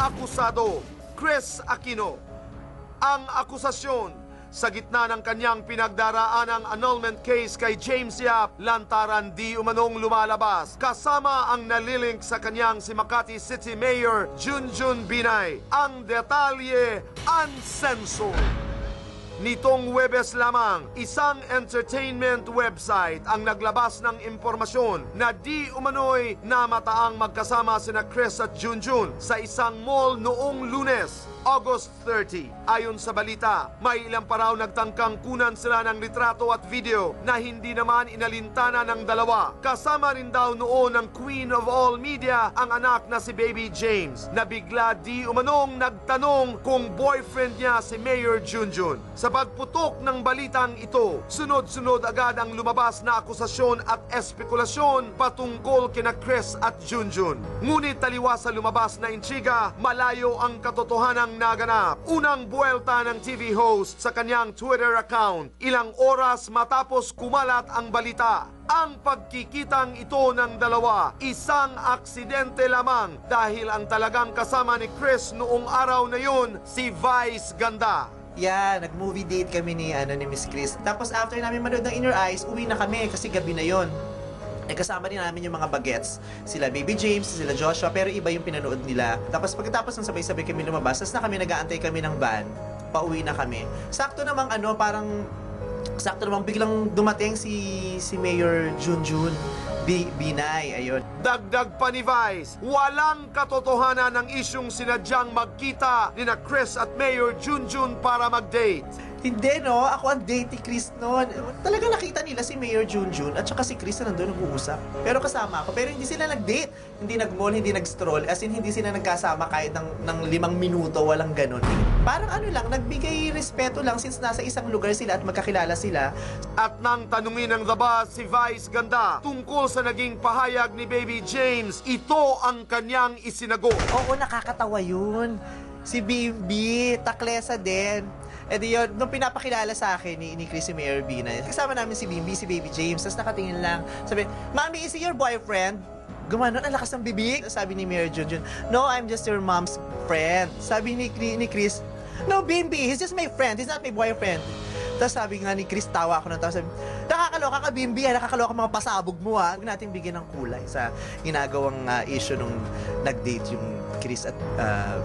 akusado, Kris Aquino. Ang akusasyon sa gitna ng kanyang pinagdaraanang annulment case kay James Yap, lantaran di umanong lumalabas kasama ang nalilink sa kanyang si Makati City Mayor Junjun Binay. Ang detalye uncensored. Nitong Huwebes lamang, isang entertainment website ang naglabas ng impormasyon na di umano'y namataang magkasama sina Kris at Junjun sa isang mall noong Lunes, August 30. Ayon sa balita, may ilang pa raw nagtangkang kunan sila ng litrato at video na hindi naman inalintana ng dalawa. Kasama rin daw noon ng Queen of All Media ang anak na si Baby James, na bigla di umanong nagtanong kung boyfriend niya si Mayor Junjun. Sa pagputok ng balitang ito, sunod-sunod agad ang lumabas na akusasyon at espekulasyon patungkol kina Kris at Junjun. Ngunit taliwas sa lumabas na intriga, malayo ang katotohanang naganap. Unang buwelta ng TV host sa kanyang Twitter account, ilang oras matapos kumalat ang balita. Ang pagkikitang ito ng dalawa, isang aksidente lamang dahil ang talagang kasama ni Kris noong araw na yun, si Vice Ganda. Yeah, nag-movie date kami ni Miss Kris. Tapos after namin manood ng In Your Eyes, uwi na kami kasi gabi na yon. Kasama din namin yung mga bagets. Sila Baby James, sila Joshua, pero iba yung pinanood nila. Tapos pagkatapos ng sabay-sabay kami lumabas, tapos na kami nag-aantay kami ng van, pauwi na kami. Sakto namang biglang dumating si Mayor Junjun Binay, ayun. Dagdag pa ni Vice, walang katotohanan ng isyong sinadyang magkita ni na Kris at Mayor Junjun para mag-date. Hindi, no? Ako ang date ni Kris noon. Talaga nakita nila si Mayor Junjun at saka si Kris na nandun nag-uusap. Pero kasama ako. Pero hindi sila nag-date. Hindi nag-mall, hindi nag-stroll. As in, hindi sila nagkasama kahit ng 5 minuto. Walang ganun. Parang nagbigay respeto lang since nasa isang lugar sila at magkakilala sila. At nang tanungin ng The Buzz si Vice Ganda tungkol sa naging pahayag ni Baby James, ito ang kanyang isinagot. Oo, nakakatawa yun. Si Bimbi, taklesa din. E di yun, nung pinapakilala sa akin ni Kris si Mayor Binay, kasama namin si Bimbi, si Baby James, tapos nakatingin lang. Sabi, Mami, is he your boyfriend? Gumanon, ang lakas ng bibig. Sabi ni Mayor Junjun, no, I'm just your mom's friend. Sabi ni Kris, no, Bimbi, he's just my friend, he's not my boyfriend. Tapos sabi nga ni Kris, tawa ako ng tawa, sabi, nakakaloka ka, Bimbi, nakakaloka mga pasabog mo, ha. Huwag natin bigyan ng kulay sa ginagawang issue nung nag-date yung Kris at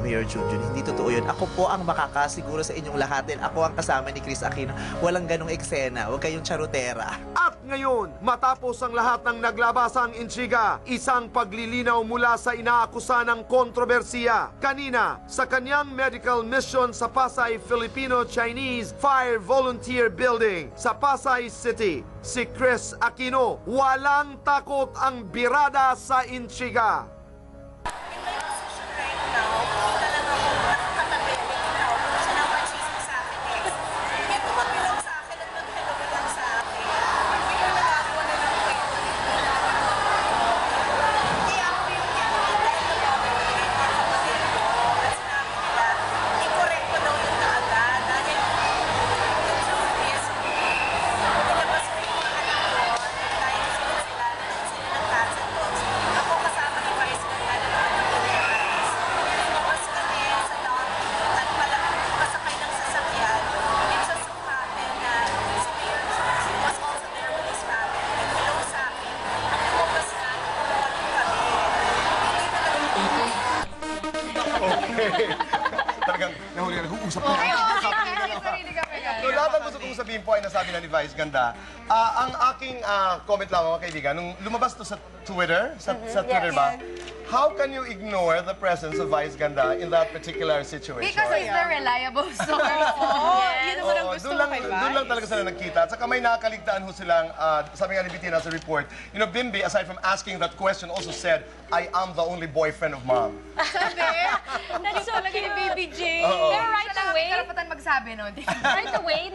Mayor Junjun. Hindi totoo yun. Ako po ang makakasiguro sa inyong lahat dahil ako ang kasama ni Kris Aquino. Walang ganong eksena. Huwag kayong charutera. At ngayon, matapos ang lahat ng naglabasang intriga, isang paglilinaw mula sa inaakusa ng kontrobersiya. Kanina, sa kanyang medical mission sa Pasay Filipino-Chinese Fire Volunteer Building sa Pasay City, si Kris Aquino, walang takot ang birada sa intriga. Talagang nahuli na, nag-uusap na. So lahat ang gusto kong sabihin po ay nasabi na ni Vice Ganda. Ang aking comment lang mga kaibigan, nung lumabas to sa Twitter, sa Twitter ba? How can you ignore the presence of Vice Ganda in that particular situation? Because he's the reliable source. Yun naman ang gusto ko kay Vice. Doon lang talaga sila nagkita. At saka may nakakaligtaan ho silang, sabi nga ni Bettina sa report, you know, Bimbi, aside from asking that question, also said, I am the only boyfriend of Mom. That's so cute. Baby Jane. Pero right away, karapatan magsabi, no? right away,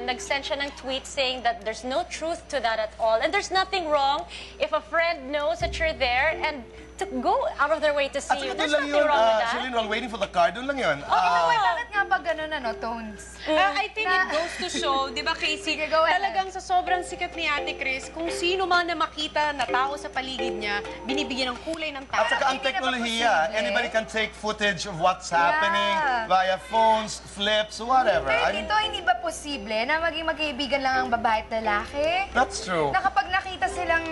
nag-send siya ng tweet saying that there's no truth to that at all. And there's nothing wrong if a friend knows that you're there and to go out of their way to see At you. saka There's doon lang nothing yun, wrong with that. Celine, while waiting for the car, doon lang yun. Bakit nga ba ganun, Tones? I think it goes to show, di ba, Casey, Sige, go ahead. talagang sa sobrang sikat ni Ate Chris, kung sino man na makita na tao sa paligid niya, binibigyan ng kulay ng tao. At saka ang Hindi na ba teknolohiya, posible? anybody can take footage of what's happening via phones, flips, whatever. Pero dito, hindi ba posible na maging magkaibigan lang ang babae at lalaki? That's true. Na kapag nakita silang,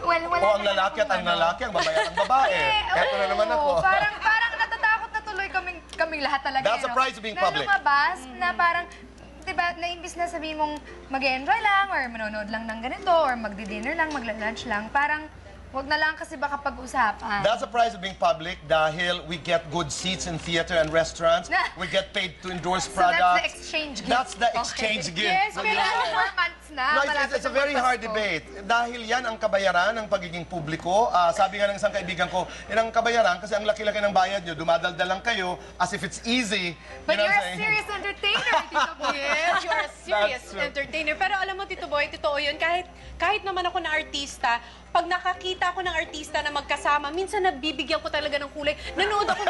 well, wala O ang na lalaki at ang ano. lalaki, ang babae at ang babae. Eto na naman ako. Parang natatakot na tuloy kaming lahat talaga. That's the price of being public. Na lumabas, na parang, diba, na imbis na sabihin mong mag-enjoy lang, or manonood lang ng ganito, or magdi-dinner lang, magla-lunch lang, parang, wag na lang kasi baka pag-usapan. That's the price of being public dahil we get good seats in theater and restaurants. We get paid to endorse So products. that's the exchange gift. That's the exchange gift. Yes, pero 4 months na. No, malapit it's a na very hard magpasko. debate. Dahil yan ang kabayaran ng pagiging publiko. Sabi nga ng isang kaibigan ko, yan ang kabayaran kasi ang laki-laki ng bayad nyo, dumadaldal lang kayo as if it's easy. But You know you're what a I'm saying? serious entertainer, Tito Boy. Yes, you're a serious That's true. entertainer. Pero alam mo, Tito Boy, totoo yun. Kahit naman ako na artista, pag nakakita ako ng artista na magkasama, minsan nabibigyan ko talaga ng kulay. Nanood ako,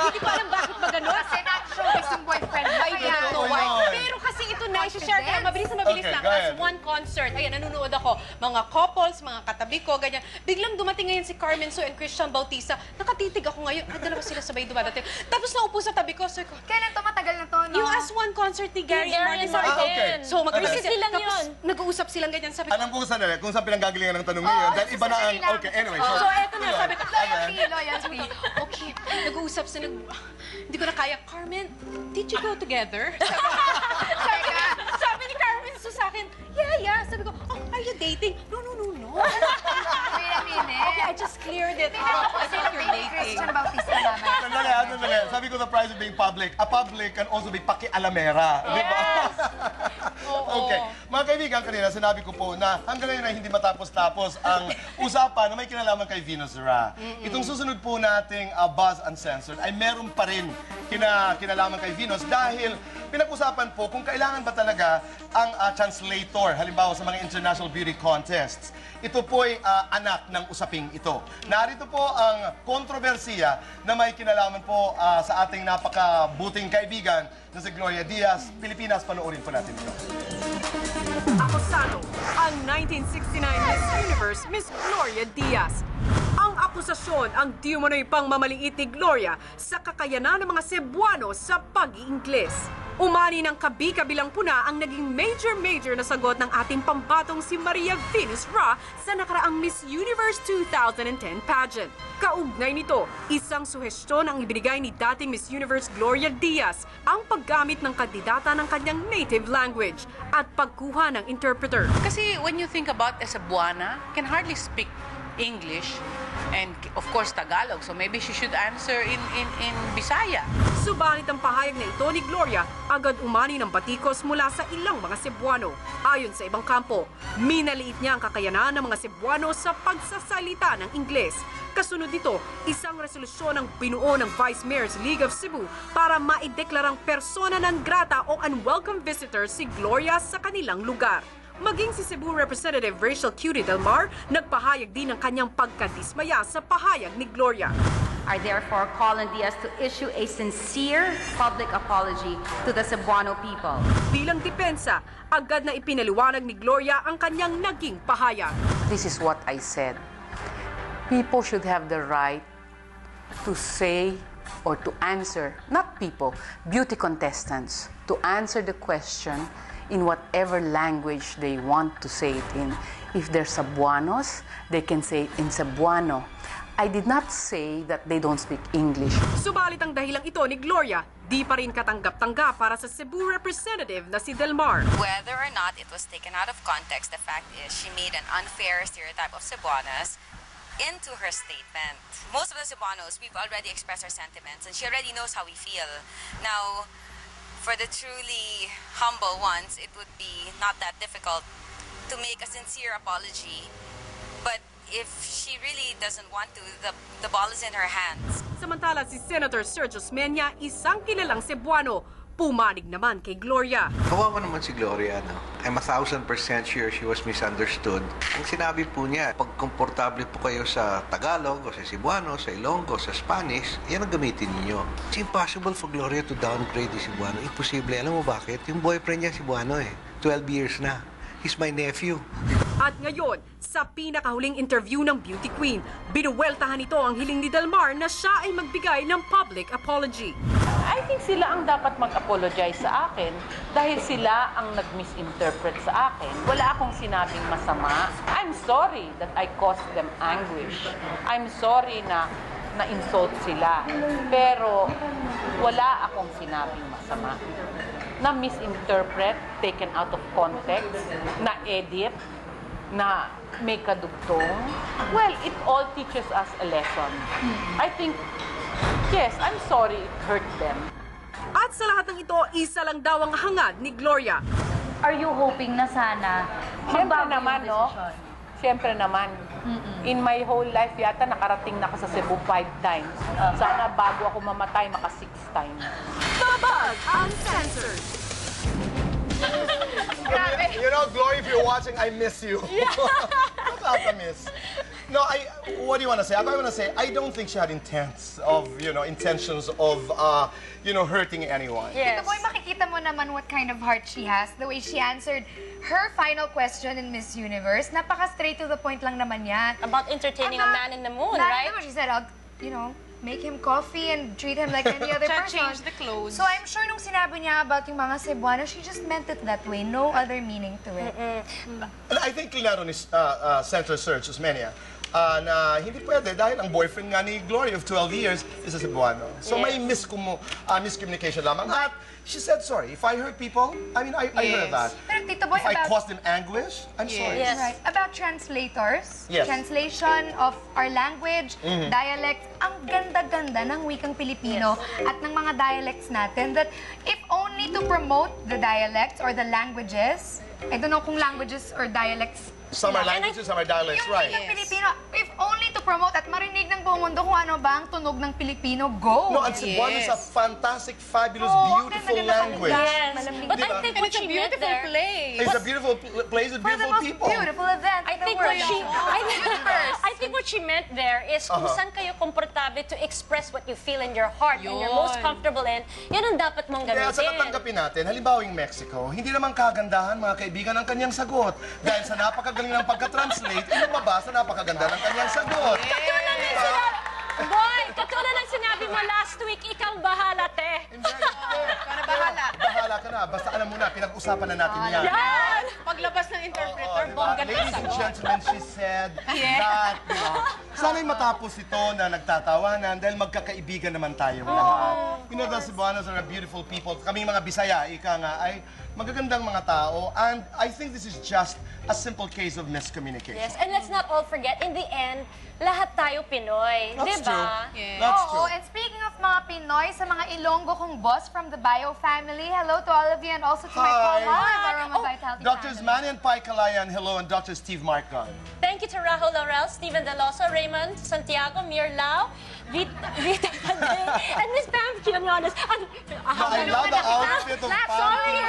hindi ko alam bakit ba ganun. Kasi not showbiz yung boyfriend mo. I don't know why. Pero kasi ito na, i-share ko lang, mabilis na mabilis Okay, lang. go ahead. As one concert, ayan, nanonood ako. Mga couples, mga katabi ko, ganyan. Biglang dumating ngayon si Carmen Sue and Christian Bautista. Nakatitig ako ngayon. Ay, dalawa sila sabay dumadating. Tapos naupo sa tabi ko, sabi ko, Kailan to? Matagal na to, no? yung as one concert ni Gary and Martin. Sabi ko, okay. so mag-usap Recently lang Tapos yun. nag-uusap silang ganyan. Sabi ko, Alam ko kung saan pinanggagalingan ng tanong ngayon. Dahil iba na ang... Okay, anyway. so eto na, sabi ko, Loyalty. okay, nag-uusap sila. Hindi ko na kaya, Carmen, did you go together? Sabi ni Carmen so sa akin, yeah. Sabi ko, oh, are you dating? No. Wait a minute. Okay, I just cleared it out. I thought you're dating. Christian Bautista naman. Sandali. Sabi ko the price of being public. A public can also be pakialamera. Di ba? Okay. Mga kaibigan, kanina sinabi ko po na hanggang ngayon ay hindi matapos-tapos ang usapan na may kinalaman kay Venus Ra. Itong susunod po nating Buzz Uncensored ay meron pa rin kinalaman kay Venus dahil pinag-usapan po kung kailangan ba talaga ang translator, halimbawa sa mga international beauty contests. Ito po ay anak ng usaping ito. Narito po ang kontrobersiya na may kinalaman po sa ating napakabuting kaibigan na si Gloria Diaz. Pilipinas, panoorin po natin ito. Akusado ang 1969 Miss Universe, Miss Gloria Diaz. Ang akusasyon ang di umano'y pangmamaliit ni Gloria sa kakayanan ng mga Cebuano sa pag-iingles. Umani ng kabi-kabilang puna ang naging major na sagot ng ating pambatong si Maria Venus Ra sa nakaraang Miss Universe 2010 pageant. Kaugnay nito, isang suhestyon ang ibinigay ni dating Miss Universe Gloria Diaz ang paggamit ng kandidata ng kanyang native language at pagkuha ng interpreter. Kasi when you think about a Cebuana, can hardly speak English and of course Tagalog. So maybe she should answer in Bisaya. Subalit ang pahayag na ito ni Gloria agad umani ng batikos mula sa ilang mga Cebuano. Ayon sa ibang kampo, minaliit niya ang kakayanan ng mga Cebuano sa pagsasalita ng Ingles. Kasunod nito, isang resolusyon ang binuo ng Vice Mayor's League of Cebu para maideklarang persona non grata o unwelcome visitor si Gloria sa kanilang lugar. Maging si Cebu Representative Rachel Cutie Del Mar, nagpahayag din ng kanyang pagkadismaya sa pahayag ni Gloria. I therefore call on Diaz to issue a sincere public apology to the Cebuano people. Bilang depensa, agad na ipinaliwanag ni Gloria ang kanyang naging pahayag. This is what I said. People should have the right to say or to answer, not people, beauty contestants, to answer the question in whatever language they want to say it in. If they're Cebuanos, they can say it in Cebuano. I did not say that they don't speak English. Subalit ang dahilang ito ni Gloria, di pa rin katanggap-tanggap para sa Cebu Representative na si Del Mar. Whether or not it was taken out of context, the fact is she made an unfair stereotype of Cebuanas into her statement. Most of the Cebuanos, we've already expressed our sentiments and she already knows how we feel. Now, for the truly humble ones, it would be not that difficult to make a sincere apology. But if she really doesn't want to, the ball is in her hands. Samantala si Senator Sergio Osmeña, isang kilalang Cebuano, Pumanig naman kay Gloria. Kawawa naman si Gloria, no? I'm 1,000% sure she was misunderstood. Ang sinabi po niya, pag komportable po kayo sa Tagalog, o sa Cebuano, sa Ilonggo, sa Spanish, yan ang gamitin ninyo. It's impossible for Gloria to downgrade the Cebuano. Imposible. Alam mo bakit? Yung boyfriend niya Cebuano 12 years na. He's my nephew. At ngayon, sa pinakahuling interview ng Beauty Queen, binuweltahan ito ang hiling ni Delmar na siya ay magbigay ng public apology. I think sila ang dapat mag-apologize sa akin dahil sila ang nag-misinterpret sa akin. Wala akong sinabing masama. I'm sorry that I caused them anguish. I'm sorry na na-insult sila. Pero wala akong sinabing masama. Na-misinterpret, taken out of context, na-edit, na may kadugtong. Well, it all teaches us a lesson. I think, yes, I'm sorry it hurt them. At sa lahat ng ito, isa lang daw ang hangad ni Gloria. Are you hoping na sana Siyempre magbago naman, yung no? desisyon? Siyempre naman. In my whole life yata, nakarating na ako sa Cebu 5 times. Sana bago ako mamatay, maka 6 times. Babag ang censored. You know, Glory, if you're watching, I miss you. About to miss. No, what do you want to say? I want to say, I don't think she had intentions of hurting anyone. Tito Boy, makikita mo naman what kind of heart she has. The way she answered her final question in Miss Universe. Napaka straight to the point lang naman yan. About entertaining a man in the moon, right? She said, I'll, make him coffee and treat him like any other person. Change the clothes. So I'm sure nung sinabi niya about yung mga Cebuano, she just meant it that way. No other meaning to it. And I think klaro ni Senator Serge Osmeña na hindi pwede dahil ang boyfriend nga ni Glory of 12 years is a Cebuano. So may miscommunication lamang. At she said sorry. If I hurt people, I heard that. Pero Tito Boy, If I caused them anguish, I'm sorry. Yes. Right. About translators, Yes. translation of our language, dialect, ang ganda-ganda ng wikang Pilipino at ng mga dialects natin that if only to promote the dialects or the languages, I don't know kung languages or dialects. Some are languages, some are dialects, Yung right. wikang Pilipino, if only to promote at marinig ng buong mundo kung ano ba ang tunog ng Pilipino, go! No, and Cebuano is a fantastic, fabulous, Oh, beautiful maganda language. Yes. But Diba? I think what It's a she meant beautiful there... place. It's a beautiful place with For the beautiful most people. beautiful event I in the think world. I think what she meant there is kung saan kayo komportable to express what you feel in your heart and you're most comfortable in, yan ang dapat mong Kaya sa gamitin. natanggapin natin, halimbawa yung Mexico, hindi naman kagandahan mga kaibigan ang kanyang sagot. Dahil sa napakagaling ng pagka-translate, lumabas na napakaganda ng kanyang sagot. Katulad ng sinabi, boy, katulad ng sinabi mo last week, ikaw bahala, te. Hindi. Bahala ka na. Basta alam mo na, pinag-usapan na natin yan. Yan! Paglabas ng interpreter, Diba? bongga na Ladies and sagot. gentlemen, she said that, sana'y matapos ito na nagtatawanan dahil magkakaibigan naman tayong lahat. You know, the Cebuanos are a beautiful people. Kaming mga Bisaya, ika nga, ay magagandang mga tao. And I think this is just a simple case of miscommunication. Yes, and let's not all forget, in the end, lahat tayo Pinoy, That's di ba? true. That's Oo, true. and speaking of mga Pinoy, sa mga Ilonggo kong boss from the Bio family, hello to all of you and also to my Hi. co-wife, Aroma Vitality Drs. family. Manian Pai Kalayan, hello, and Dr. Steve Marcon. Thank you to Rahul Laurel, Steven Deloso, Raymond Santiago, Mir Lau, Vita Padre, and Miss Pam Quinones. I love the outfit of Sorry,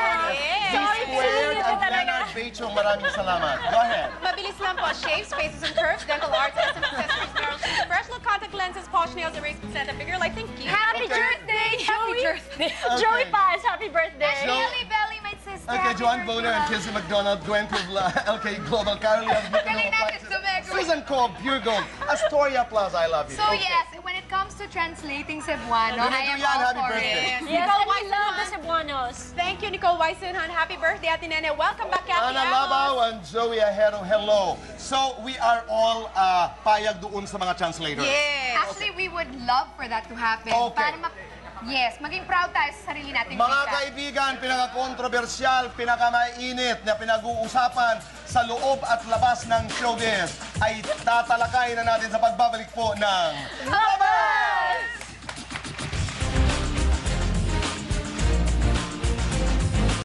Pam Squared and Leonard Becho. Maraming salamat. Go ahead. Mabilis lang po. Shapes, faces and curves, dental arts, custom accessories, narrow shoes, personal contact lenses, posh nails, erase consent, and bigger like thank you. Happy birthday! Happy birthday! Joey Paz, happy birthday. Belly Belly, my sister. Okay, happy Joanne birthday, Boner and love. Kelsey McDonald, Gwen Kovla, LK Global, Carly Galing natin sumagot. Susan Cobb, Pure Gold, Astoria Plaza, I love you. So Okay. yes, when it comes to translating Cebuano, I am Yan, all happy for birthday. it. Yes, Nicole and we love the Weisenhan. Cebuanos. Thank you, Nicole Weisenhan. Happy birthday, Ate Nene. Welcome back, Kathy Ana Amos. Labaw and Joey Ahero, hello. So, we are all payag doon sa mga translators. Yes. Actually, we would love for that to happen. Okay. Para yes, maging proud tayo sa sarili nating Mga wika. kaibigan, pinaka-kontrobersyal, pinaka-mainit na pinag-uusapan sa loob at labas ng showbiz ay tatalakay na natin sa pagbabalik po ng